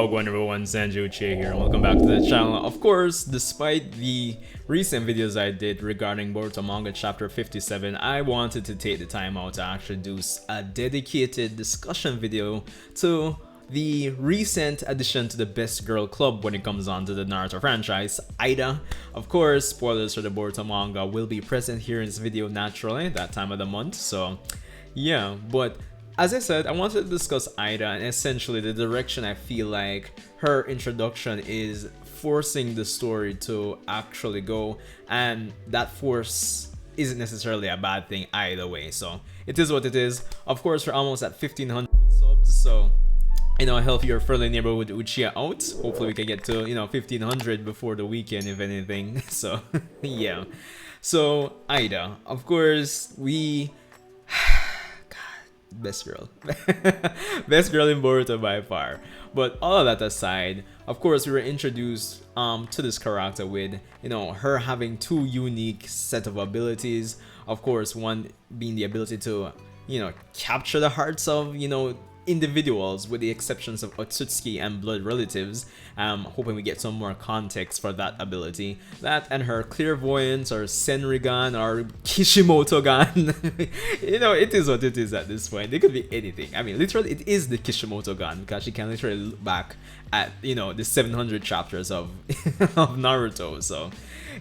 Wagwan everyone, Sanju Uchiha here and welcome back to the channel. Of course, despite the recent videos I did regarding Boruto Manga Chapter 57, I wanted to take the time out to actually do a dedicated discussion video to the recent addition to the Best Girl Club when it comes on to the Naruto franchise, Eida. Of course, spoilers for the Boruto manga will be present here in this video naturally, that time of the month, so yeah, but as I said, I wanted to discuss Eida and essentially the direction I feel like her introduction is forcing the story to actually go, and that force isn't necessarily a bad thing either way, so it is what it is. Of course, we're almost at 1500 subs, so you know, a healthier friendly neighborhood Uchiha out. Hopefully we can get to 1500 before the weekend if anything. So yeah, so Eida, of course, we best girl best girl in Boruto by far. But all of that aside, of course, we were introduced to this character with her having two unique set of abilities. Of course, one being the ability to capture the hearts of individuals, with the exceptions of Otsutsuki and blood relatives. Hoping we get some more context for that ability. That and her clairvoyance or Senrigan or Kishimoto gun. It is what it is at this point. It could be anything. I mean, literally it is the Kishimoto gun because she can literally look back at the 700 chapters of of Naruto. So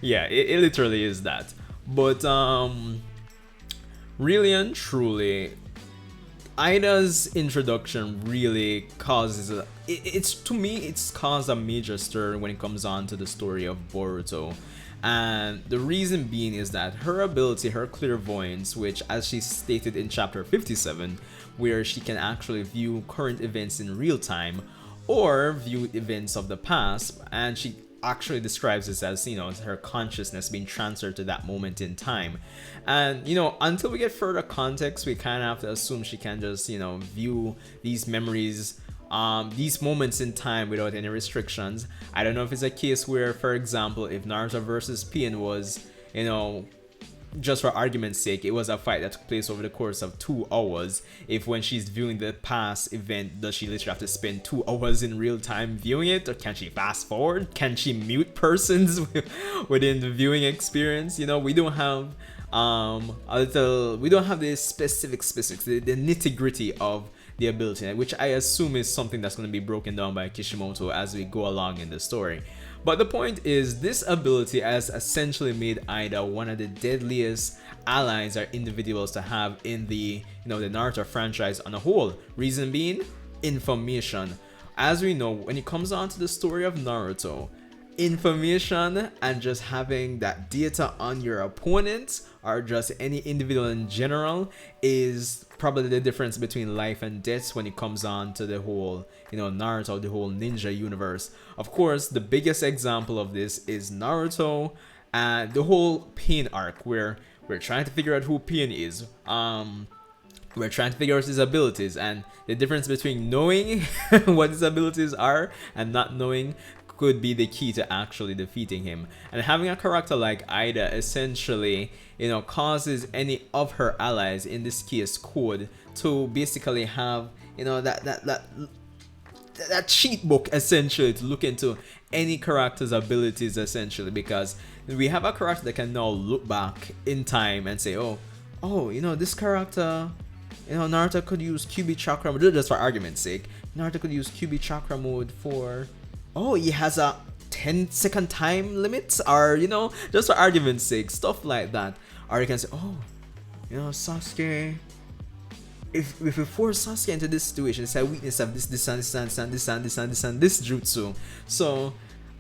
yeah, it literally is that. But really and truly, Eida's introduction really causes to me it's caused a major stir when it comes on to the story of Boruto, and the reason being is that her ability, her clairvoyance, which as she stated in chapter 57, where she can actually view current events in real time or view events of the past, and she actually describes this as her consciousness being transferred to that moment in time. And until we get further context, we kind of have to assume she can just view these memories, these moments in time without any restrictions. I don't know if it's a case where, for example, if Naruto versus Pain was just for argument's sake, it was a fight that took place over the course of 2 hours. If when she's viewing the past event, does she literally have to spend 2 hours in real time viewing it, or can she fast forward? Can she mute persons within the viewing experience? We don't have we don't have the specifics, the nitty gritty of the ability, which I assume is something that's going to be broken down by Kishimoto as we go along in the story. But the point is, this ability has essentially made Eida one of the deadliest allies or individuals to have in the the Naruto franchise on a whole. Reason being, information. As we know, when it comes on to the story of Naruto, information and just having that data on your opponent or just any individual in general is probably the difference between life and death when it comes on to the whole Naruto, the whole ninja universe. Of course, the biggest example of this is Naruto and the whole Pain arc, where we're trying to figure out who Pain is. We're trying to figure out his abilities, and the difference between knowing what his abilities are and not knowing could be the key to actually defeating him. And having a character like Eida essentially causes any of her allies, in this case Code, to basically have that cheat book essentially to look into any character's abilities, essentially, because we have a character that can now look back in time and say, oh this character, Naruto could use QB chakra mode, just for argument's sake. Naruto could use QB chakra mode for, he has a 10-second time limit, or just for argument's sake, stuff like that. Or you can say, Sasuke, if we force Sasuke into this situation, it's a weakness of this jutsu. So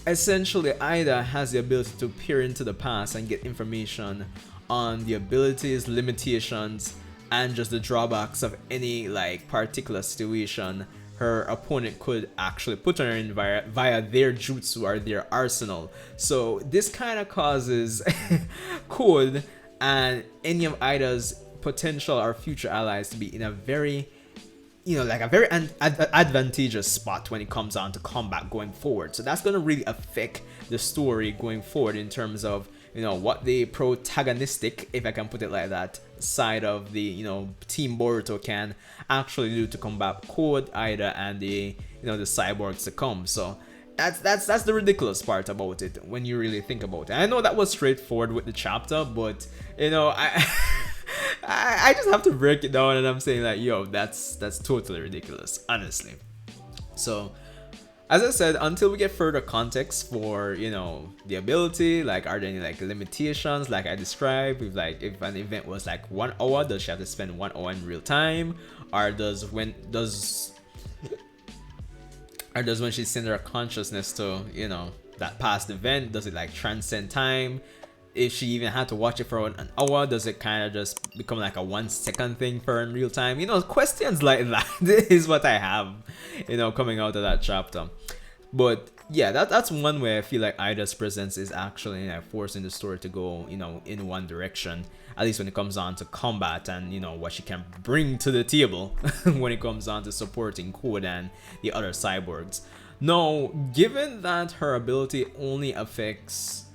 essentially, Eida has the ability to peer into the past and get information on the abilities, limitations, and just the drawbacks of any particular situation her opponent could actually put her in via their jutsu or their arsenal. So this kind of causes Code and any of Eida's potential or future allies to be in a very advantageous spot when it comes on to combat going forward. So that's going to really affect the story going forward in terms of what the protagonistic, if I can put it like that, side of the Team Boruto can actually do to combat Code, Eida, and the the cyborgs to come. So that's the ridiculous part about it when you really think about it. I know that was straightforward with the chapter, but I I just have to break it down, and I'm saying like, yo, that's totally ridiculous, honestly. So as I said, until we get further context for the ability, like are there any like limitations like I described, with like if an event was like 1 hour, does she have to spend 1 hour in real time, or does when she sends her consciousness to that past event, does it like transcend time? If she even had to watch it for an hour, does it kind of just become like a 1 second thing for her in real time? Questions like that is what I have, coming out of that chapter. But yeah, that's one way I feel like Eida's presence is actually forcing the story to go, in one direction. At least when it comes on to combat and what she can bring to the table when it comes on to supporting Code and the other cyborgs. Now, given that her ability only affects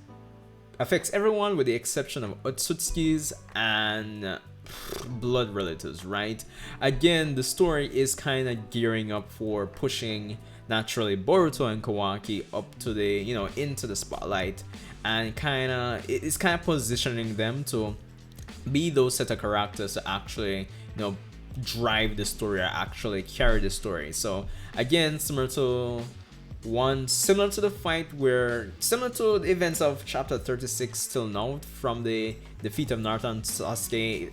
everyone with the exception of Otsutsuki's and blood relatives, right? Again, the story is kind of gearing up for pushing naturally Boruto and Kawaki up to the into the spotlight, and it's kind of positioning them to be those set of characters to actually drive the story or actually carry the story. So again, similar to the fight similar to the events of chapter 36 till now, from the defeat of Naruto and Sasuke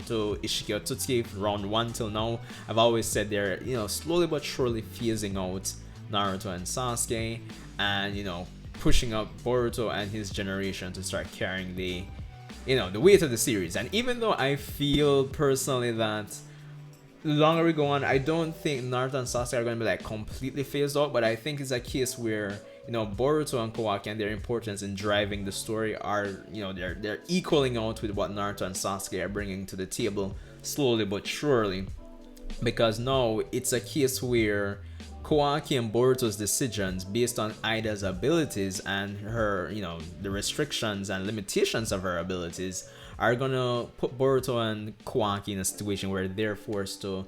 to Ishiki Otsutsuki round 1 till now, I've always said they're slowly but surely phasing out Naruto and Sasuke, and pushing up Boruto and his generation to start carrying the weight of the series. And even though I feel personally that the longer we go on, I don't think Naruto and Sasuke are going to be like completely phased out, but I think it's a case where Boruto and Kawaki and their importance in driving the story are they're equaling out with what Naruto and Sasuke are bringing to the table, slowly but surely. Because now it's a case where Kawaki and Boruto's decisions based on Eida's abilities and her the restrictions and limitations of her abilities are gonna put Boruto and Kawaki in a situation where they're forced to,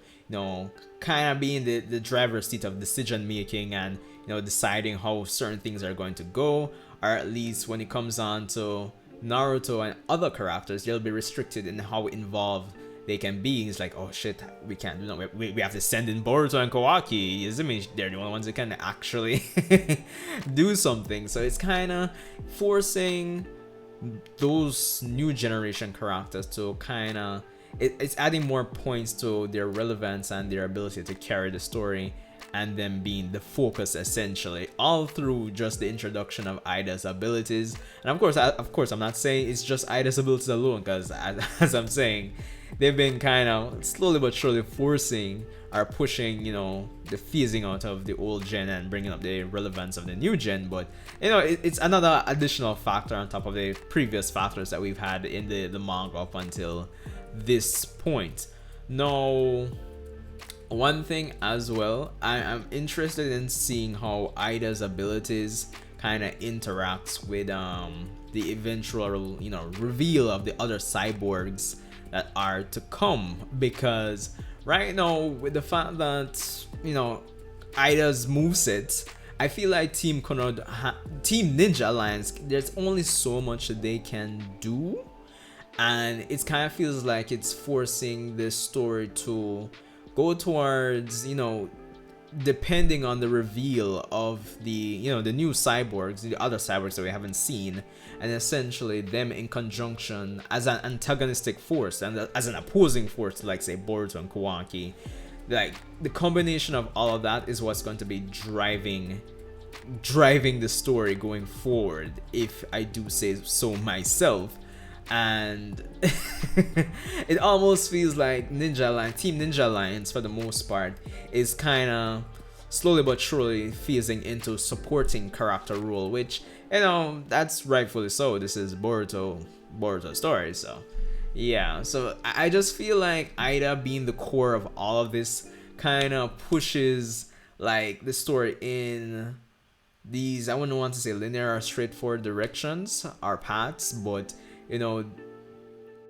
kind of be in the driver's seat of decision making and, deciding how certain things are going to go, or at least when it comes on to Naruto and other characters, they'll be restricted in how involved they can be. It's like, oh shit, we can't do that. We have to send in Boruto and Kawaki. Doesn't mean they're the only ones that can actually do something. So it's kind of forcing those new generation characters to it's adding more points to their relevance and their ability to carry the story, and them being the focus essentially all through just the introduction of Eida's abilities. And of course I'm not saying it's just Eida's abilities alone, because as I'm saying, they've been kind of slowly but surely forcing or pushing the phasing out of the old gen and bringing up the relevance of the new gen. But it's another additional factor on top of the previous factors that we've had in the manga up until this point. Now, one thing as well, I'm interested in seeing how Eida's abilities kind of interacts with the eventual reveal of the other cyborgs that are to come. Because right now, with the fact that Eida's moveset, I feel like Team Ninja Alliance, there's only so much that they can do, and it kind of feels like it's forcing this story to go towards depending on the reveal of the the new cyborgs, the other cyborgs that we haven't seen, and essentially them in conjunction as an antagonistic force and as an opposing force to, like, say, Boruto and Kawaki. Like, the combination of all of that is what's going to be driving the story going forward, if I do say so myself. And it almost feels like Team Ninja Alliance, for the most part, is kind of slowly but surely phasing into supporting character role, which that's rightfully so. This is Boruto story, so yeah. So I just feel like Eida being the core of all of this kind of pushes like the story in these, I wouldn't want to say linear or straightforward directions or paths, but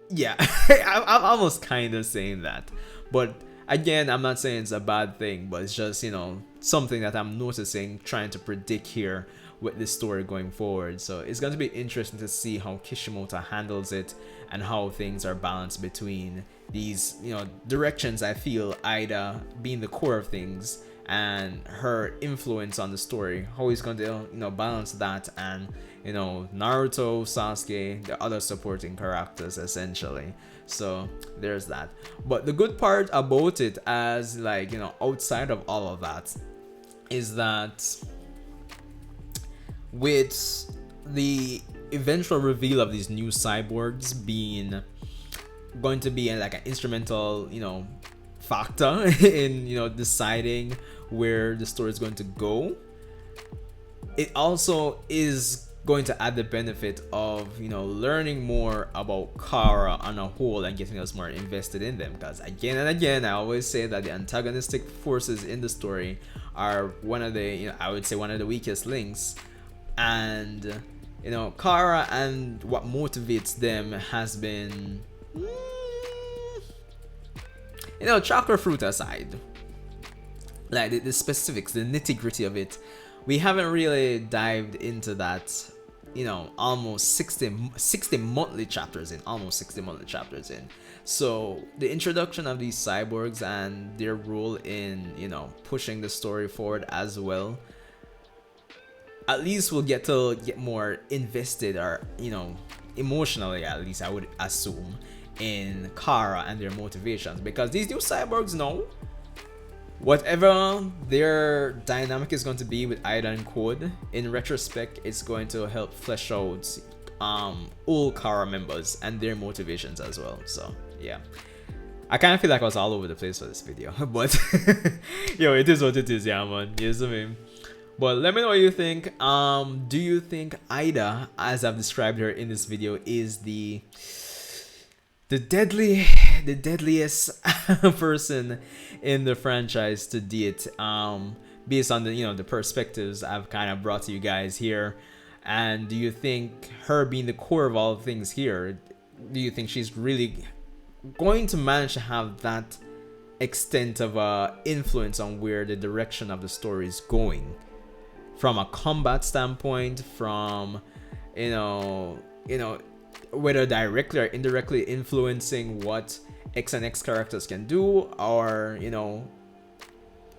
yeah, I'm almost kind of saying that. But Again, I'm not saying it's a bad thing, but it's just, you know, something that I'm noticing, trying to predict here with this story going forward. So it's going to be interesting to see how Kishimoto handles it and how things are balanced between these, you know, directions. I feel Eida being the core of things and her influence on the story, how he's going to, you know, balance that, and, you know, Naruto, Sasuke, the other supporting characters essentially. So there's that. But the good part about it, as like, you know, outside of all of that, is that with the eventual reveal of these new cyborgs being going to be like an instrumental, you know, factor in, you know, deciding where the story is going to go, it also is going to add the benefit of, you know, learning more about Kara on a whole and getting us more invested in them. Because again and again, I always say that the antagonistic forces in the story are one of the, you know, I would say one of the weakest links. And, you know, Kara and what motivates them has been, you know, chocolate fruit aside, like the specifics, the nitty gritty of it, we haven't really dived into that, you know, almost 60 monthly chapters in, almost 60 monthly chapters in. So the introduction of these cyborgs and their role in, you know, pushing the story forward as well, at least we'll get to get more invested, or, you know, emotionally at least I would assume, in Kara and their motivations, because these new cyborgs know whatever their dynamic is going to be with Eida and Code, in retrospect, it's going to help flesh out all Kara members and their motivations as well. So yeah, I kind of feel like I was all over the place for this video, but yo, it is what it is, yeah, man. You know what I mean? But let me know what you think. Do you think Eida, as I've described her in this video, is the deadliest person in the franchise to date, based on the, you know, the perspectives I've kind of brought to you guys here? And do you think her being the core of all things here, do you think she's really going to manage to have that extent of influence on where the direction of the story is going, from a combat standpoint, from, you know, whether directly or indirectly influencing what X and X characters can do, or, you know,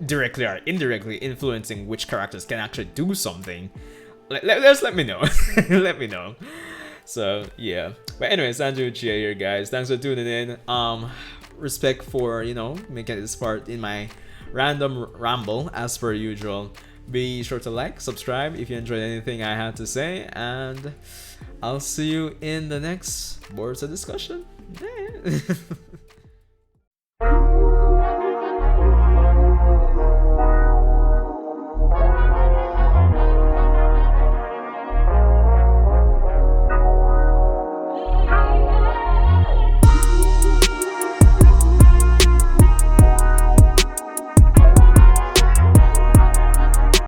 directly or indirectly influencing which characters can actually do something? Let me know. Let me know. So yeah, but anyways, Andrew Uchiha here, guys. Thanks for tuning in. Respect for, you know, making this part in my random ramble as per usual. Be sure to like, subscribe if you enjoyed anything I had to say, and I'll see you in the next Boruto discussion. Yeah.